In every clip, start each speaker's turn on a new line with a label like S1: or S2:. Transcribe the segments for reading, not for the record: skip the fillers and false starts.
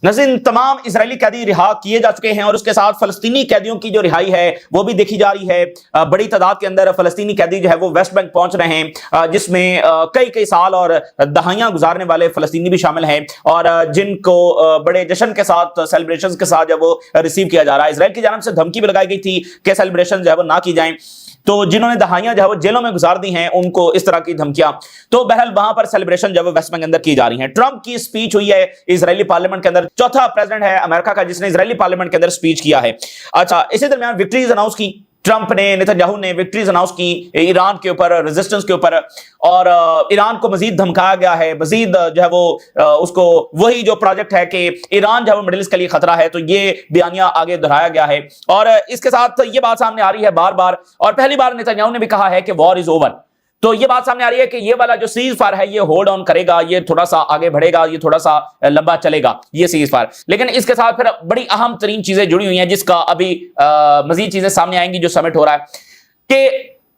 S1: नाज़रीन, तमाम इजरायली कैदी रिहा किए जा चुके हैं और उसके साथ फलस्तीनी कैदियों की जो रिहाई है वो भी देखी जा रही है। बड़ी तादाद के अंदर फलस्तीनी कैदी जो है वो वेस्ट बैंक पहुंच रहे हैं, जिसमें कई कई साल और दहाइयां गुजारने वाले फलस्तीनी भी शामिल हैं और जिनको बड़े जश्न के साथ, सेलिब्रेशन के साथ जब वो रिसीव किया जा रहा है। इसराइल की जानब से धमकी भी लगाई गई थी कि सेलिब्रेशन जो है वो ना की जाए, तो जिन्होंने दहाइयां जो है वो जेलों में गुजार दी हैं उनको इस तरह की धमकियां, तो बहरहाल वहां पर सेलिब्रेशन जो है वेस्ट बैंक के अंदर की जा रही है। ट्रंप की स्पीच हुई है इजरायली पार्लियामेंट के अंदर, चौथा प्रेसिडेंट है अमेरिका का जिसने इजरायली पार्लियामेंट के अंदर स्पीच किया है। अच्छा, इसी दरमियान विक्ट्रीज अनाउंस की ट्रंप ने, नेतन्याहू ने विक्ट्रीज अनाउंस की ईरान के ऊपर, रेजिस्टेंस के ऊपर, और ईरान को मजीद धमकाया गया है, मजीद जो है वो उसको वही जो प्रोजेक्ट है कि ईरान जो है वो मिडिल ईस्ट के लिए खतरा है, तो ये बयानिया आगे दोहराया गया है। और इसके साथ ये बात सामने आ रही है बार बार, और पहली बार नेतन्याहू ने भी कहा है कि वॉर इज ओवर। तो ये बात सामने आ रही है कि ये वाला जो सीज फायर है ये होल्ड ऑन करेगा, ये थोड़ा सा आगे बढ़ेगा, ये थोड़ा सा लंबा चलेगा ये सीज फायर। लेकिन इसके साथ फिर बड़ी अहम तरीन चीजें जुड़ी हुई हैं जिसका अभी मजीद चीजें सामने आएंगी जो समिट हो रहा है, कि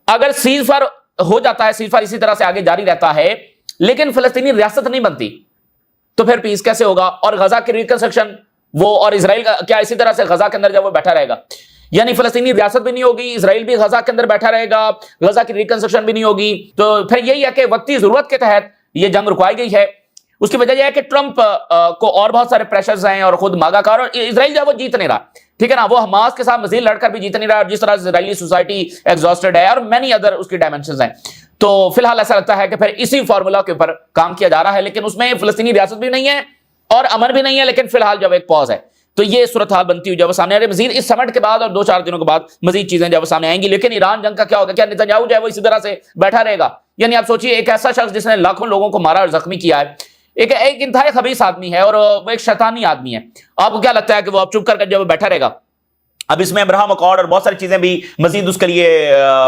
S1: अगर सीज फायर हो जाता है, सीज फायर इसी तरह से आगे जारी रहता है लेकिन फलस्तीनी रियासत नहीं बनती, तो फिर पीस कैसे होगा? और गजा की रिकंस्ट्रक्शन वो और इजराइल का क्या इसी तरह से गजा के अंदर जब वो बैठा रहेगा? यानी फलस्तीनी रियासत भी नहीं होगी, इजराइल भी गजा के अंदर बैठा रहेगा, गजा की रिकंस्ट्रक्शन भी नहीं होगी। तो फिर यही है कि वक्ती जरूरत के तहत ये जंग रुकवाई गई है। उसकी वजह यह है कि ट्रंप को और बहुत सारे प्रेशर्स हैं और खुद मागा कार, और इजराइल जो वो जीत नहीं रहा, ठीक है ना, वो हमास के साथ मजीद लड़कर भी जीत नहीं रहा, जिस तरह से इजरायली सोसाइटी एग्जॉस्टेड है और मैनी अदर उसकी डायमेंशंस हैं। तो फिलहाल ऐसा लगता है कि फिर इसी फॉर्मूला के ऊपर काम किया जा रहा है, लेकिन उसमें फलस्तीनी रियासत भी नहीं है और अमन भी नहीं है, लेकिन फिलहाल जब एक पॉज है तो ये सूरत हाल बनती हुई जब सामने आ रही है। मजीद इस समिट के बाद और 2-4 दिनों के बाद मजीद चीजें जब सामने आएंगी। लेकिन ईरान जंग का क्या होगा? क्या नेतन्याहू जो है वो इसी तरह से बैठा रहेगा? यानी आप सोचिए, एक ऐसा शख्स जिसने लाखों लोगों को मारा और जख्मी किया है, एक इंतहाई खबीस आदमी है और वो एक शैतानी आदमी है, आपको क्या लगता है कि वो अब चुप करके जब बैठा रहेगा? अब इसमें अब्राहम अकॉर्ड और बहुत सारी चीजें भी मजीद उसके लिए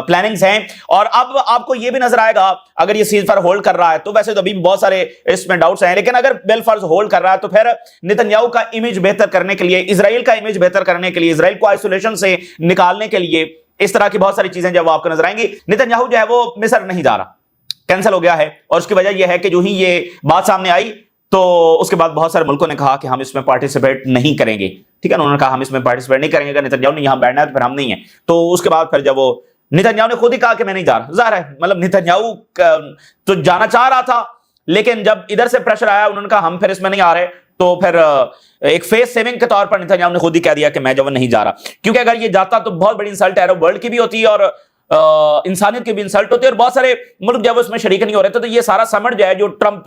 S1: प्लानिंग्स हैं। और अब आपको ये भी नजर आएगा, अगर ये सीज फायर होल्ड कर रहा है तो वैसे तो अभी बहुत सारे इसमें डाउट्स हैं, लेकिन अगर बेलफास्ट होल्ड कर रहा है तो फिर नेतन्याहू का इमेज बेहतर करने के लिए, इजराइल का इमेज बेहतर करने के लिए, इजराइल को आइसोलेशन से निकालने के लिए इस तरह की बहुत सारी चीजें जब आपको नजर आएंगी। नेतन्याहू जो है वो मिस्र नहीं जा रहा, कैंसिल हो गया है, और उसकी वजह यह है कि जो ही ये बात सामने आई तो उसके बाद बहुत सारे मुल्कों ने कहा कि हम इसमें पार्टिसिपेट नहीं करेंगे, ठीक है ना, उन्होंने कहा हम इसमें पार्टिसिपेट नहीं करेंगे, अगर नेतन्याहू ने यहां बैठना है तो फिर हम नहीं है। तो उसके बाद फिर जब वो नेतन्याहू ने खुद ही कहा कि मैं नहीं जा रहा, जाहिर है मतलब नेतन्याहू तो जाना चाह रहा था, लेकिन जब इधर से प्रेशर आया उन्होंने कहा हम फिर इसमें नहीं आ रहे, तो फिर एक फेस सेविंग के तौर पर नेतन्याहू ने खुद ही कह दिया कि मैं जब नहीं जा रहा, क्योंकि अगर ये जाता तो बहुत बड़ी इंसल्ट अरब वर्ल्ड की भी होती है और इंसानियत की भी इंसल्ट होती है, और बहुत सारे मुल्क जब उसमें शरीक नहीं हो रहे थे, तो ये सारा समझ जो है जो ट्रंप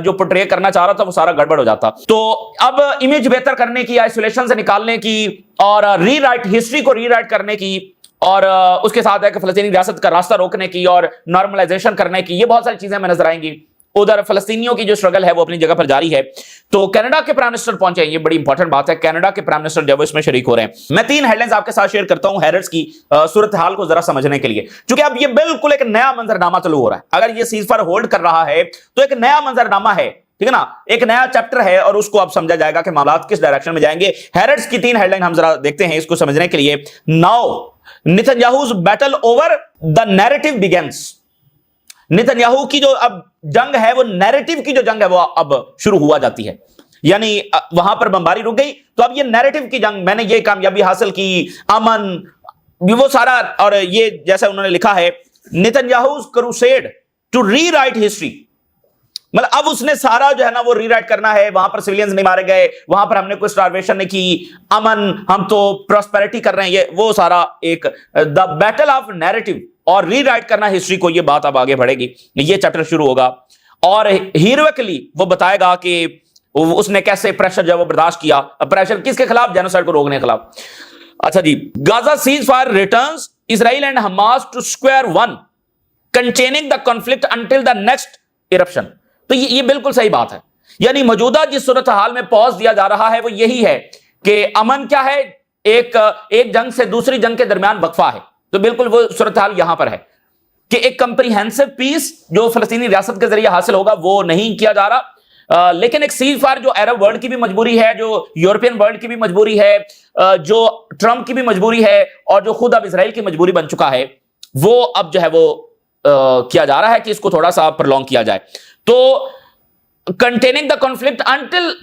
S1: जो पोर्ट्रे करना चाह रहा था वो सारा गड़बड़ हो जाता। तो अब इमेज बेहतर करने की, आइसोलेशन से निकालने की और रीराइट, हिस्ट्री को रीराइट करने की, और उसके साथ है कि फलस्तीनी रियासत का रास्ता रोकने की और नॉर्मलाइजेशन करने की, ये बहुत सारी चीजें हमें नजर आएंगी। उधर फलस्तीनियों की जो स्ट्रगल है वो अपनी जगह पर जारी है। तो कनाडा के प्राइम मिनिस्टर पहुंचे, ये बड़ी इंपॉर्टेंट बात है, कनाडा के प्राइम मिनिस्टर जब इसमें शरीक हो रहे हैं। मैं 3 हेडलाइंस आपके साथ शेयर करता हूं हैरट्स की सूरत हाल को जरा समझने के लिए, क्योंकि अब ये बिल्कुल एक नया मंजरनामा चालू हो रहा है। अगर ये सीज फायर होल्ड कर रहा है तो एक नया मंजरनामा है, ठीक है ना, एक नया चैप्टर है, और उसको अब समझा जाएगा कि मामलात किस डायरेक्शन में जाएंगे। हैरट्स की 3 हेडलाइन हम जरा देखते हैं इसको समझने के लिए। Now Netanyahu's battle over the narrative begins. Netanyahu की जो अब जंग है वो नैरेटिव की जो जंग है वो अब शुरू हुआ जाती है, यानी वहां पर बमबारी रुक गई तो अब ये नैरेटिव की जंग, मैंने ये कामयाबी हासिल की, अमन, वो सारा, और ये जैसे उन्होंने लिखा है नेतन्याहूज क्रूसेड टू रीराइट हिस्ट्री, मतलब अब उसने सारा जो है ना वो रीराइट करना है। वहां पर सिविलियंस नहीं मारे गए, वहां पर हमने कोई स्टारवेशन नहीं की, अमन, हम तो प्रोस्पेरिटी कर रहे हैं, ये वो सारा एक द बैटल ऑफ नैरेटिव और रीराइट करना हिस्ट्री को, ये बात अब आगे बढ़ेगी, ये चैप्टर शुरू होगा। और हीरोइकली वो बताएगा कि उसने कैसे प्रेशर जब वो बर्दाश्त किया, प्रेशर किसके खिलाफ? जेनोसाइड को रोकने के खिलाफ। अच्छा जी, Gaza ceasefire returns Israel and Hamas to square one, containing the conflict until the next eruption. तो ये बिल्कुल सही बात है, यानी मौजूदा जिस सूरत हाल में पॉज दिया जा रहा है वो यही है कि अमन क्या है, एक जंग से दूसरी जंग के दरमियान वक्फा है। तो बिल्कुल वो सूरत हाल यहां पर है कि एक कंप्रीहेंसिव पीस जो फलस्तीनी रियासत के जरिए हासिल होगा वो नहीं किया जा रहा, लेकिन एक सीज फायर जो अरब वर्ल्ड की भी मजबूरी है, जो यूरोपियन वर्ल्ड की भी मजबूरी है, जो ट्रंप की भी मजबूरी है, और जो खुद अब इसराइल की मजबूरी बन चुका है, वो अब जो है वो किया जा रहा है कि इसको थोड़ा सा प्रलॉन्ग किया जाए। तो containing the conflict until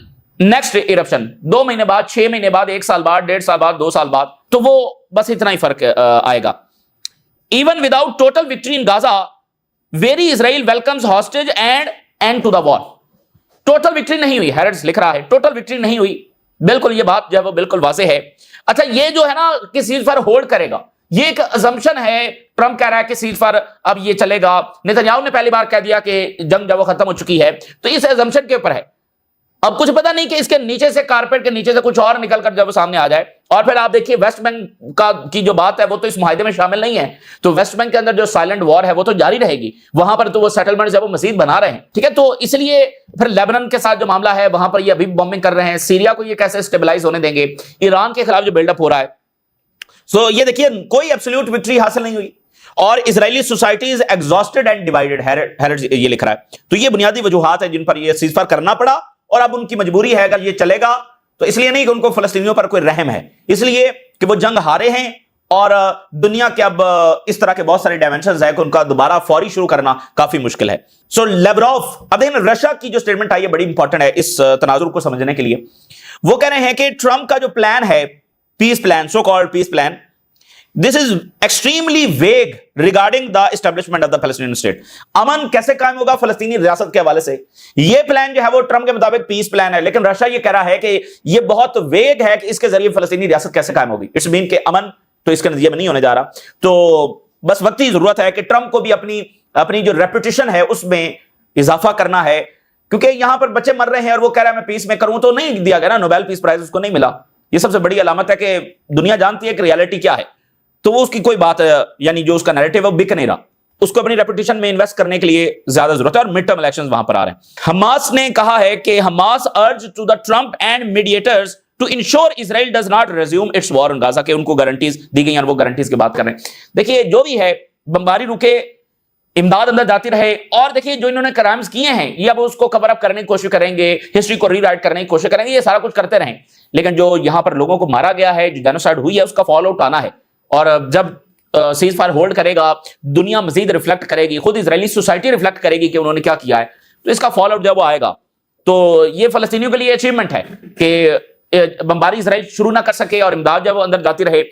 S1: next eruption 2 महीने बाद, 6 महीने बाद, 1 साल बाद, 1.5 साल बाद, 2 साल बाद, तो वो बस इतना ही फर्क आएगा। Even without total victory in Gaza, very Israel welcomes hostage and end to the war. Total victory नहीं हुई, हैरेड्स लिख रहा है, टोटल विक्ट्री नहीं हुई, बिल्कुल ये बात जो है वो बिल्कुल वाज़ेह है। अच्छा, ये जो है ना कि सीज फायर होल्ड करेगा, ये एक अजम्पशन है। ट्रंप कह रहा है कि सीज फायर अब ये चलेगा, नेतन्याहू ने पहली बार कह दिया कि जंग जब वो खत्म हो चुकी है, तो इस अजम्पशन के ऊपर है। अब कुछ पता नहीं कि इसके नीचे से, कारपेट के नीचे से कुछ और निकल कर जब सामने आ जाए। और फिर आप देखिए वेस्ट बैंक की जो बात है वो तो इस मुआहदे में शामिल नहीं है, तो वेस्ट बैंक के अंदर जो साइलेंट वॉर है वो तो जारी रहेगी, वहां पर तो वो सेटलमेंट जब वो मजीद बना रहे हैं, ठीक है। तो इसलिए फिर लेबनान के साथ जो मामला है वहां पर ये अभी बॉम्बिंग कर रहे हैं, सीरिया को ये कैसे स्टेबलाइज होने देंगे, ईरान के खिलाफ जो बिल्डअप हो रहा है। सो ये देखिए कोई एब्सोल्यूट विक्ट्री हासिल नहीं हुई और Israeli society is exhausted and divided, Haaretz ये लिख रहा है। तो ये बुनियादी वजूहात है जिन पर ये सीज़फायर करना पड़ा और अब उनकी मजबूरी है अगर ये चलेगा तो इसलिए नहीं कि उनको फलस्तीनियों पर कोई रहम है, इसलिए कि वो जंग हारे हैं और दुनिया के अब इस तरह के बहुत सारे डायमेंशंस है कि उनका दोबारा फौरी शुरू करना काफी मुश्किल है। सो लेवरोव, अब देखिए रशिया की जो स्टेटमेंट आई है बड़ी इंपॉर्टेंट है इस तनाजुर को समझने के लिए। वो कह रहे हैं कि ट्रंप का जो प्लान है, peace plan, so called peace plan, this is extremely vague regarding the establishment of the Palestinian state. अमन कैसे कायम होगा फलस्तीनी रियासत के हवाले से, ये प्लान जो है वो ट्रंप के मुताबिक पीस प्लान है, लेकिन रशिया ये कह रहा है कि ये बहुत वेग है कि इसके जरिए फलस्तीनी रियासत कैसे कायम होगी। इट्स मीन के अमन तो इसके नतीजे में नहीं होने जा रहा। तो बस वक्त की जरूरत है कि ट्रंप को भी अपनी जो रेपुटेशन है उसमें इजाफा करना है, क्योंकि यहां पर बच्चे मर रहे हैं और वो कह रहा है मैं पीस में करूं, तो नहीं दिया गया ना, नोबेल पीस प्राइज उसको नहीं मिला। ये सबसे बड़ी अलामत है कि दुनिया जानती है कि रियलिटी क्या है, तो वो उसकी कोई बात यानी जो उसका नैरेटिव है वो बिक नहीं रहा, उसको अपनी रेपुटेशन में इन्वेस्ट करने के लिए ज्यादा जरूरत है और मिड टर्म इलेक्शंस वहां पर आ रहे हैं। हमास ने कहा है कि Hamas urge to the Trump and mediators to ensure Israel does not resume its war on Gaza, के उनको गारंटीज दी गई और वो गारंटीज की बात कर रहे हैं। देखिए जो भी है, बमबारी रुके, इमदाद अंदर जाती रहे, और देखिए जो इन्होंने क्राइम्स किए हैं ये अब उसको कवर अप करने की कोशिश करेंगे, हिस्ट्री को रीराइट करने की कोशिश करेंगे, ये सारा कुछ करते रहें, लेकिन जो यहां पर लोगों को मारा गया है, जो जेनोसाइड हुई है, उसका फॉलो आउट आना है। और जब सीज फायर होल्ड करेगा, दुनिया मजीद रिफ्लेक्ट करेगी, खुद इजरायली सोसाइटी रिफ्लेक्ट करेगी कि उन्होंने क्या किया है, तो इसका फॉलो आउट जब वो आएगा तो ये फलस्तीनियों के लिए अचीवमेंट है कि बमबारी इजराइल शुरू ना कर सके और इमदाद जब वो अंदर जाती रहे।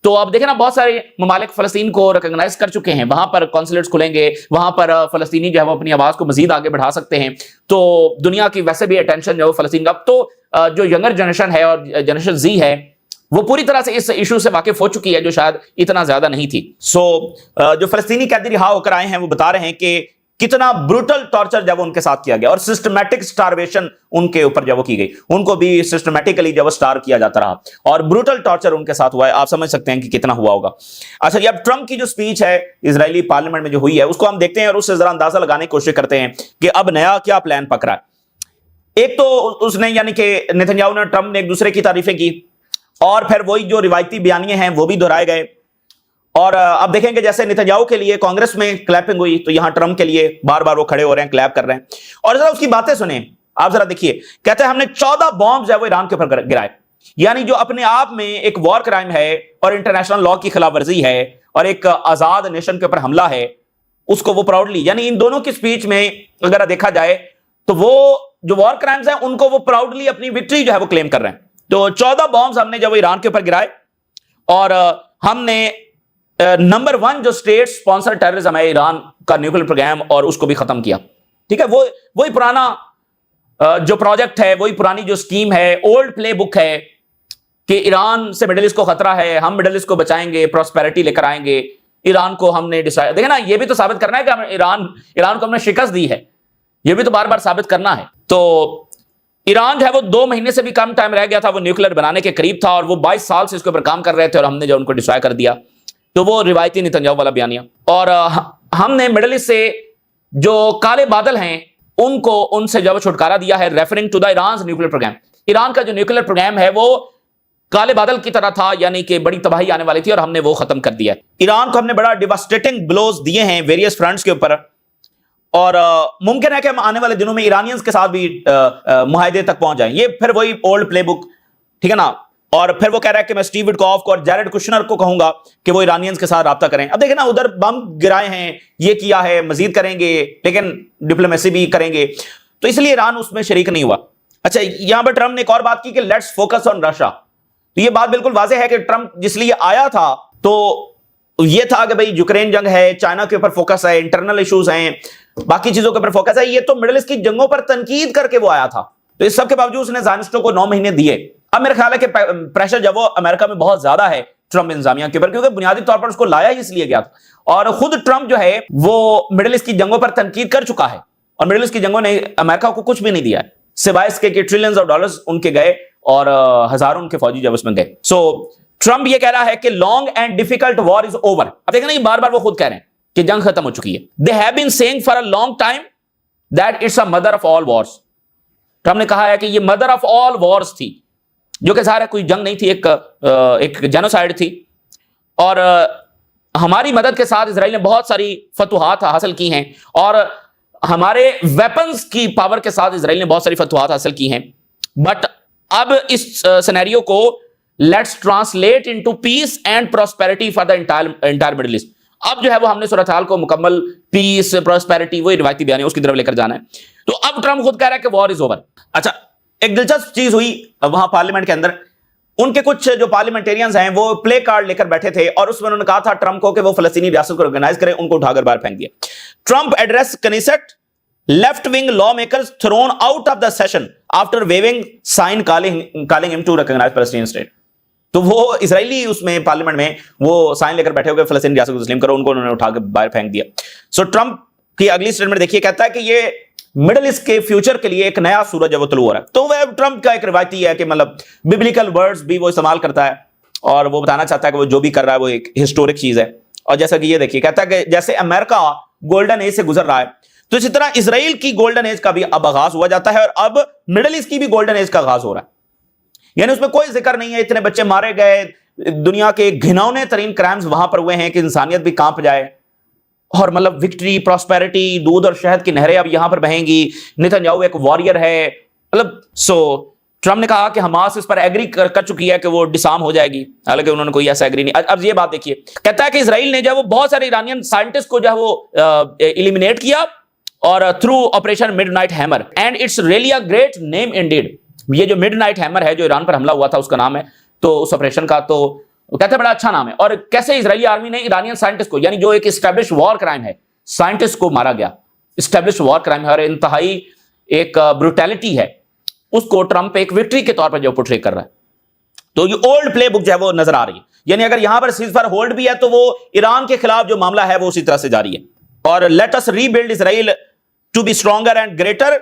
S1: तो अब देखें ना, बहुत सारे ममालिक फलस्तीन को रिकॉग्नाइज कर चुके हैं, वहां पर कॉन्सुलेट्स खुलेंगे, वहां पर फलस्तीनी जो है वो अपनी आवाज को मजीद आगे बढ़ा सकते हैं। तो दुनिया की वैसे भी अटेंशन जो है फलस्तीन का, तो जो यंगर जनरेशन है और जनरेशन जी है वो पूरी तरह से इस इशू से वाकिफ हो चुकी है, जो शायद इतना ज्यादा नहीं थी। जो फलस्तीनी कैदी रिहा होकर आए हैं वो बता रहे हैं कि कितना ब्रूटल टॉर्चर जब उनके साथ किया गया और सिस्टमैटिक स्टारवेशन उनके ऊपर जब वो की गई, उनको भी सिस्टमैटिकली जब स्टार किया जाता रहा और ब्रूटल टॉर्चर उनके साथ हुआ है। आप समझ सकते हैं कि कितना हुआ होगा। अच्छा, ये अब ट्रंप की जो स्पीच है इजरायली पार्लियामेंट में जो हुई है उसको हम देखते हैं और उससे जरा अंदाजा लगाने की कोशिश करते हैं कि अब नया क्या प्लान पक रहा है। एक तो उसने यानी कि नेतन्याहू ने, ट्रंप ने एक दूसरे की तारीफें की और फिर वही जो रिवायती बयानिए हैं वो भी दोहराए गए। और अब देखेंगे जैसे नेतन्याहू के लिए कांग्रेस में क्लैपिंग हुई, तो यहां ट्रंप के लिए बार बार वो खड़े हो रहे हैं, क्लैप कर रहे हैं। और जरा उसकी बातें सुने आप, जरा देखिए। कहते हैं हमने 14 बॉम्ब जो है वो ईरान के ऊपर गिराए, यानी जो अपने आप में एक वॉर क्राइम है और इंटरनेशनल लॉ की खिलाफ वर्जी है और एक आजाद नेशन के ऊपर हमला है, उसको वो प्राउडली, यानी इन दोनों की स्पीच में अगर देखा जाए तो वो जो वॉर क्राइम्स हैं उनको वो प्राउडली अपनी विक्ट्री जो है वो क्लेम कर रहे हैं। तो 14 बॉम्ब्स हमने जब ईरान के ऊपर गिराए और हमने नंबर 1 जो स्टेट स्पॉन्सर टेररिज्म है ईरान का न्यूक्लियर प्रोग्राम, और उसको भी खत्म किया। ठीक है, वही पुराना जो प्रोजेक्ट है, वही पुरानी जो स्कीम है, ओल्ड प्ले बुक है कि ईरान से मिडिल ईस्ट को खतरा है, हम मिडिल ईस्ट को बचाएंगे, प्रॉस्पेरिटी लेकर आएंगे, ईरान को हमने डिसाइड, देखिए ना, ये भी तो साबित करना है कि हम ईरान को हमने शिकस्त दी है, ये भी तो बार बार साबित करना है। तो ईरान जो है वो 2 महीने से भी कम टाइम रह गया था, वो न्यूक्लियर बनाने के करीब था और वो 22 साल से इसके ऊपर काम कर रहे थे और हमने जो उनको डिस्ट्रॉय कर दिया। तो वो रिवायती नेतन्याहू वाला बयानिया। और हमने मिडिल ईस्ट से जो काले बादल हैं उनको, उनसे जब छुटकारा दिया है, referring to the Iran nuclear program. Iran का जो न्यूक्लियर प्रोग्राम है वो काले बादल की तरह था, यानी कि बड़ी तबाही आने वाली थी और हमने वो खत्म कर दिया। ईरान को हमने बड़ा डिवास्टेटिंग ब्लोज दिए हैं वेरियस फ्रंट्स के ऊपर और मुमकिन है कि हम आने वाले दिनों में ईरानियंस के साथ भी मुआहदे तक पहुंच जाएं। ये फिर वही ओल्ड प्ले बुक, ठीक है ना। और फिर वो कह रहा है कि मैं स्टीव विटकॉफ को और जैरेड कुशनर को कहूंगा कि वो ईरानियंस के साथ राब्ता करें। अब देखें ना, उधर बम गिराए हैं, ये किया है, मजीद करेंगे, लेकिन डिप्लोमेसी भी करेंगे, तो इसलिए ईरान उसमें शरीक नहीं हुआ। اچھا یہاں پر ٹرمپ نے ایک اور بات کی کہ لیٹس فوکس آن رشیا. تو یہ بات بالکل واضح ہے کہ ٹرمپ جس لیے آیا تھا تو یہ تھا کہ بھئی یوکرین جنگ ہے, چائنا کے اوپر فوکس ہے, انٹرنل ایشوز ہیں, باقی چیزوں کے اوپر فوکس ہے. یہ تو مڈل ایسٹ کی جنگوں پر تنقید کر کے وہ آیا تھا. تو اس سب کے باوجود اس نے زائنسٹوں کو 9 مہینے دیے. اب میرا خیال ہے کہ پریشر جب وہ امریکہ میں بہت زیادہ ہے ٹرمپ انتظامیہ کے اوپر, کیونکہ بنیادی طور پر اس کو لایا ہی اس لیے گیا تھا. اور خود ٹرمپ جو ہے وہ مڈل ایسٹ کی جنگوں پر تنقید کر چکا ہے, اور مڈل ایسٹ کی جنگوں نے امریکہ کو کچھ بھی نہیں دیا ہے سوائے اس کے کہ ٹریلینز آف ڈالرز ان کے گئے اور ہزاروں ان کے فوجی جب اس میں گئے. سو ٹرمپ یہ کہہ رہا ہے کہ long and difficult war is over. اب دیکھیں نا, یہ بار بار وہ خود کہہ رہے ہیں کہ جنگ ختم ہو چکی ہے. They have been seeing for a long time that it's a mother of all wars. Trump نے کہا ہے کہ یہ مدر آف آل وارز تھی, جو کہ ظاہر ہے کوئی جنگ نہیں تھی, ایک جینوسائیڈ تھی. اور ہماری مدد کے ساتھ اسرائیل نے بہت ساری فتوحات حاصل کی ہیں, اور ہمارے ویپنز کی پاور کے ساتھ اسرائیل نے بہت ساری فتوحات حاصل کی ہیں. بٹ اب اس سینیریو کو let's translate into peace and prosperity for the entire middle east. اب جو ہے وہ ہم نے صورتحال کو مکمل پیس, پراسپیرٹی, وہی روایتی بیان ہے اس کی طرف لے کر جانا ہے. تو اب ٹرمپ خود کہہ رہا ہے کہ وار از اوور. اچھا ایک دلچسپ چیز ہوئی وہاں پارلیمنٹ کے اندر, ان کے کچھ جو پارلیمنٹیرینز ہیں وہ پلے کارڈ لے کر بیٹھے تھے, اور اس میں انہوں نے کہا تھا ٹرمپ کو کہ وہ فلسطینی ریاست کو آرگنائز کریں, ان کو اٹھا کر باہر پھینک دیا. Trump address Knesset left wing law makers thrown out of the session after waving sign calling him to recognize فلسطین اسٹیٹ. تو وہ اسرائیلی اس میں پارلیمنٹ میں وہ سائن لے کر بیٹھے ہوئے فلسطینی ریاست کو تسلیم کرو, ان کو انہوں نے اٹھا کے باہر پھینک دیا. سو ٹرمپ کی اگلی اسٹیٹمنٹ دیکھیے, کہتا ہے کہ یہ مڈل ایسٹ کے فیوچر کے لیے ایک نیا سورج ہے وہ طلوع ہو رہا ہے. تو وہ ٹرمپ کا ایک روایتی ہے کہ مطلب ببلیکل ورڈز بھی وہ استعمال کرتا ہے, اور وہ بتانا چاہتا ہے کہ وہ جو بھی کر رہا ہے وہ ایک ہسٹورک چیز ہے. اور جیسا کہ یہ دیکھیے, کہتا ہے کہ جیسے امریکہ گولڈن ایج سے گزر رہا ہے, تو اسی طرح اسرائیل کی گولڈن ایج کا بھی اب آغاز ہوا جاتا ہے, اور اب مڈل ایسٹ کی بھی گولڈن ایج کا آغاز ہو رہا ہے. یعنی اس میں کوئی ذکر نہیں ہے اتنے بچے مارے گئے, دنیا کے گھنونے ترین کرائمز وہاں پر ہوئے ہیں کہ انسانیت بھی کانپ جائے, اور مطلب وکٹری, پراسپیرٹی, دودھ اور شہد کی نہریں اب یہاں پر بہیں گی, نتنیاہو ایک واریر ہے. مطلب ٹرمپ نے کہا کہ حماس اس پر ایگری کر چکی ہے کہ وہ ڈسارم ہو جائے گی, حالانکہ انہوں نے کوئی ایسا ایگری نہیں. اب یہ بات دیکھیے, کہتا ہے کہ اسرائیل نے جو وہ بہت سارے ایرانین سائنٹسٹ کو جو ہے وہ ایلیمینیٹ کیا, اور through operation midnight hammer, and it's really a great name indeed. یہ جو مڈ نائٹ ہیمر ہے جو ایران پر حملہ ہوا تھا اس کا نام ہے, تو اس آپریشن کا تو کہتے ہیں بڑا اچھا نام ہے. اور کیسے اسرائیلی آرمی نے ایرانین سائنٹسٹ کو, یعنی جو ایک اسٹیبلش وار کرائم ہے, سائنٹسٹ کو مارا گیا, اسٹیبلش وار کرائم ہے اور انتہائی ایک بروٹیلٹی ہے, اس کو ٹرمپ ایک وکٹری کے طور پر جو پورٹری کر رہا ہے. تو یہ اولڈ پلے بک جو ہے وہ نظر آ رہی ہے. یعنی اگر یہاں پر سیز فائر ہولڈ بھی ہے تو وہ ایران کے خلاف جو معاملہ ہے وہ اسی طرح سے جاری ہے. اور let us rebuild Israel to be stronger and greater.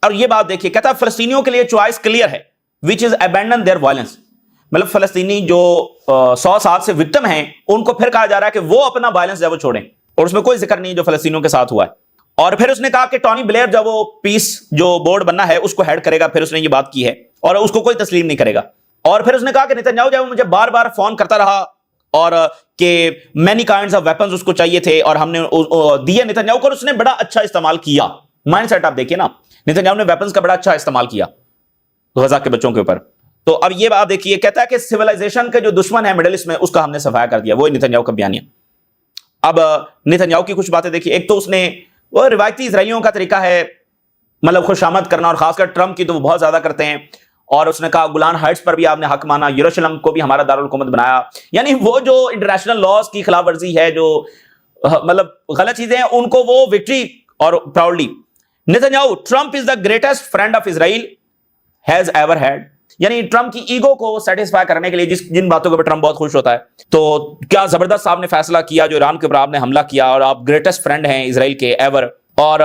S1: اور یہ بات دیکھیے, کہتا ہے فلسطینیوں کے لیے چوائس کلیئر ہے, وچ از ابینڈن دیئر وائلنس. مطلب فلسطینی جو 100 سال سے وکٹم ہیں ان کو پھر کہا جا رہا ہے کہ وہ اپنا وائلنس جو وہ چھوڑیں, اور اس میں کوئی ذکر نہیں جو فلسطینیوں کے ساتھ ہوا ہے. اور پھر اس نے کہا کہ ٹونی بلیئر جو وہ پیس جو بورڈ بننا ہے اس کو ہیڈ کرے گا, پھر اس نے یہ بات کی ہے, اور اس کو کوئی تسلیم نہیں کرے گا. اور پھر اس نے کہا کہ نتنیاہو جو مجھے بار بار فون کرتا رہا, اور کہ مینی کائنڈز آف ویپنز اس کو چاہیے تھے, اور ہم نے دیے نتنیاہو کو, اور اس نے بڑا اچھا استعمال کیا. مائنڈ سیٹ آپ دیکھیے نا, نتنیاہو نے ویپنز کا بڑا اچھا استعمال کیا غزہ کے بچوں کے اوپر. تو اب یہ بات دیکھیے, کہتا ہے کہ سیولائزیشن کے جو دشمن ہے مڈل ایسٹ میں اس کا ہم نے صفایا کر دیا, وہ نتنیاہو کا بیانیہ. اب نتنیاہو کی کچھ باتیں دیکھیے. ایک تو اس نے وہ روایتی اسرائیلیوں کا طریقہ ہے مطلب خوش آمد کرنا, اور خاص کر ٹرمپ کی تو وہ بہت زیادہ کرتے ہیں. اور اس نے کہا گولان ہائٹس پر بھی آپ نے حق مانا, یروشلم کو بھی ہمارا دارالحکومت بنایا. یعنی وہ جو انٹرنیشنل لاز کی خلاف ورزی ہے, جو مطلب غلط چیزیں ہیں, ان کو وہ وکٹری اور proudly. Netanyahu, Trump is the greatest friend of Israel has ever had. یعنی ٹرمپ کی ایگو کو سیٹسفائی کرنے کے لیے جن باتوں کے اوپر ٹرمپ بہت خوش ہوتا ہے, تو کیا زبردست آپ نے فیصلہ کیا جو ایران کے اوپر آپ نے حملہ کیا, اور آپ گریٹسٹ فرینڈ ہیں اسرائیل کے ایور. اور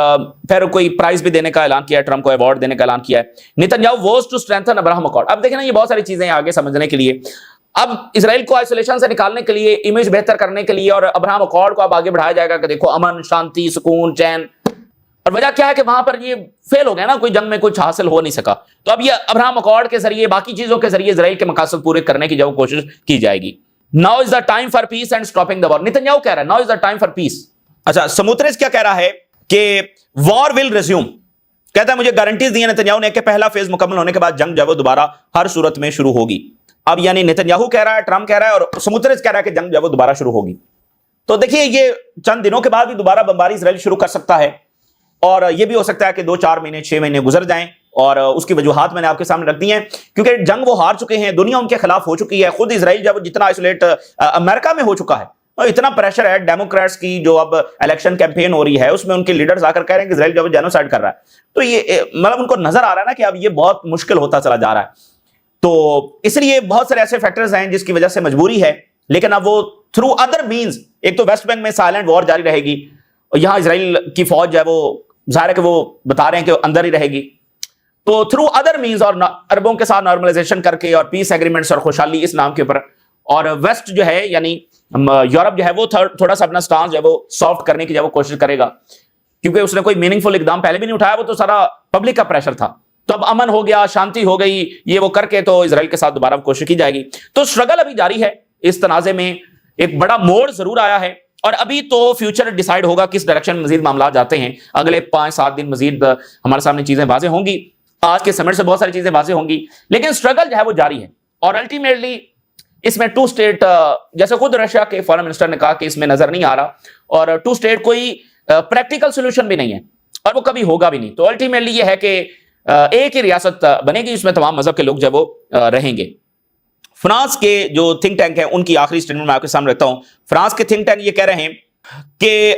S1: پھر کوئی پرائز بھی دینے کا اعلان کیا ہے, ٹرمپ کو ایوارڈ دینے کا اعلان کیا ہے. Netanyahu was to strengthen Abraham accord. اب دیکھیں نا, یہ بہت ساری چیزیں ہیں آگے سمجھنے کے لیے. اب اسرائیل کو آئسولیشن سے نکالنے کے لیے, امیج بہتر کرنے کے لیے, اور ابراہم اکارڈ کو اب آگے بڑھایا جائے گا کہ دیکھو امن, شانتی, سکون, چین. اور وجہ کیا ہے کہ وہاں پر یہ فیل ہو گیا نا, کوئی جنگ میں کچھ حاصل ہو نہیں سکا. تو اب یہ ابراہم اکارڈ کے ذریعے, باقی چیزوں کے ذریعے اسرائیل کے مقاصد پورے کرنے کی جو کوشش کی جائے گی. Now is the time for peace and stopping the war. Netanyahu کہہ رہا ہے now is the time for peace. اچھا, سموتریس کیا کہہ رہا ہے کہ وار ول ریزیوم. کہتا ہے مجھے گارنٹیز دی نتنیاہو نے کہ پہلا فیز مکمل ہونے کے بعد جنگ جو ہے وہ دوبارہ ہر صورت میں شروع ہوگی. اب یعنی نتنیاہو کہہ رہا ہے, ٹرمپ کہہ رہا ہے, اور سموتریس کہہ رہا ہے کہ جنگ جو ہے وہ دوبارہ شروع ہوگی. تو دیکھیے, یہ چند دنوں کے بعد بھی دوبارہ بمباری اسرائیل شروع کر سکتا ہے, اور یہ بھی ہو سکتا ہے کہ 2-4 مہینے 6 مہینے گزر جائیں, اور اس کی وجوہات میں نے آپ کے سامنے رکھ دی ہیں، کیونکہ جنگ وہ ہار چکے ہیں، دنیا ان کے خلاف ہو چکی ہے، خود اسرائیل جب جتنا آئسولیٹ امریکہ میں ہو چکا ہے، اور اتنا پریشر ہے ڈیموکریٹس کی جو اب الیکشن کیمپین ہو رہی ہے اس میں ان کے لیڈرز آ کر کہہ رہے ہیں کہ اسرائیل جو جینوسائیڈ کر رہا ہے، تو یہ مطلب ان کو نظر آ رہا ہے نا کہ اب یہ بہت مشکل ہوتا چلا جا رہا ہے، تو اس لیے بہت سارے ایسے فیکٹرز ہیں جس کی وجہ سے مجبوری ہے، لیکن اب وہ تھرو ادر مینز، ایک تو ویسٹ بینک میں سائلنٹ وار جاری رہے گی، اور یہاں اسرائیل کی فوج جو ہے وہ ظاہر ہے کہ وہ بتا رہے ہیں کہ اندر ہی رہے گی، تو تھرو ادر مینز اور عربوں کے ساتھ نارملائزیشن کر کے اور پیس ایگریمنٹس اور خوشحالی اس نام کے اوپر، اور ویسٹ جو ہے یعنی یورپ جو ہے وہ تھوڑا سا اپنا سٹانس جو ہے وہ سافٹ کرنے کی جو ہے وہ کوشش کرے گا، کیونکہ اس نے کوئی میننگ فل اقدام پہلے بھی نہیں اٹھایا، وہ تو سارا پبلک کا پریشر تھا، تو اب امن ہو گیا، شانتی ہو گئی، یہ وہ کر کے تو اسرائیل کے ساتھ دوبارہ کوشش کی جائے گی، تو اسٹرگل ابھی جاری ہے اس تنازع میں، ایک بڑا موڑ ضرور آیا ہے، اور ابھی تو فیوچر ڈیسائیڈ ہوگا کس ڈائریکشن میں مزید معاملات جاتے ہیں، اگلے 5-7 دن مزید ہمارے سامنے چیزیں واضح ہوں گی، آج کے سمٹ سے بہت ساری چیزیں واضح ہوں گی، لیکن اسٹرگل جو ہے وہ جاری ہے، اور الٹیمیٹلی اس میں 2 اسٹیٹ، جیسے خود رشیا کے فارن منسٹر نے کہا کہ اس میں نظر نہیں آ رہا، اور 2 اسٹیٹ کوئی پریکٹیکل سولوشن بھی نہیں ہے، اور وہ کبھی ہوگا بھی نہیں، تو الٹیمیٹلی یہ ہے کہ ایک ہی ریاست بنے گی، اس میں تمام مذہب کے لوگ جو وہ رہیں گے۔ فرانس کے جو تھنک ٹینک ہیں ان کی آخری سٹیٹمنٹ میں آپ کے سامنے رکھتا ہوں، فرانس کے تھنک ٹینک یہ کہہ رہے ہیں کہ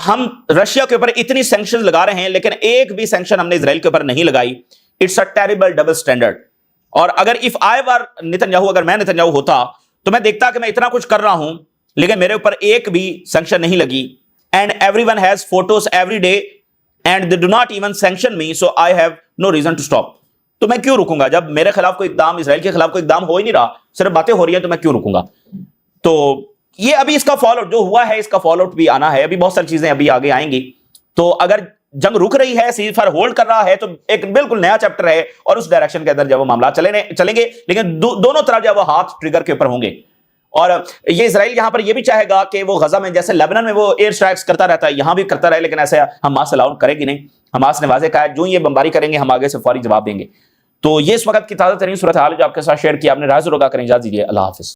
S1: ہم رشیا کے اوپر اتنی سینکشن لگا رہے ہیں لیکن ایک بھی سینکشن ہم نے اسرائیل کے اوپر نہیں لگائی، it's a terrible double standard, اور اگر اف آئی ور نتنیاہو، اگر میں نتنیاہو ہوتا تو میں دیکھتا کہ میں اتنا کچھ کر رہا ہوں لیکن میرے اوپر ایک بھی سینکشن نہیں لگی، and every one has photos every day and they do not even sanction me, so I have no reason to stop, تو میں کیوں رکوں گا جب میرے خلاف کوئی اقدام، اسرائیل کے خلاف کوئی اقدام ہو ہی نہیں رہا، صرف باتیں ہو رہی ہیں، تو میں کیوں رکوں گا؟ تو یہ ابھی اس کا فالو آؤٹ جو ہوا ہے، اس کا فالو آؤٹ بھی آنا ہے، ابھی بہت ساری چیزیں ابھی آگے آئیں گی، تو اگر جنگ رک رہی ہے، سیز فائر ہولڈ کر رہا ہے، تو ایک بالکل نیا چیپٹر ہے، اور اس ڈائریکشن کے اندر جب وہ معاملات چلیں گے، لیکن دونوں طرف جب وہ ہاتھ ٹریگر کے اوپر ہوں گے، اور یہ اسرائیل یہاں پر یہ بھی چاہے گا کہ وہ غزہ میں جیسے لیبنان میں وہ ایئر اسٹرائکس کرتا رہتا ہے، یہاں بھی کرتا رہے، لیکن ایسے حماس الاؤ کرے گی نہیں، حماس نے واضح کہا ہے جو یہ بمباری کریں گے ہم آگے سے فوری جواب دیں گے۔ تو یہ اس وقت کی تازہ ترین صورتحال جو آپ کے ساتھ شیئر کی، آپ نے رائے ضرور کریں، اجازت دیجیے، اللہ حافظ۔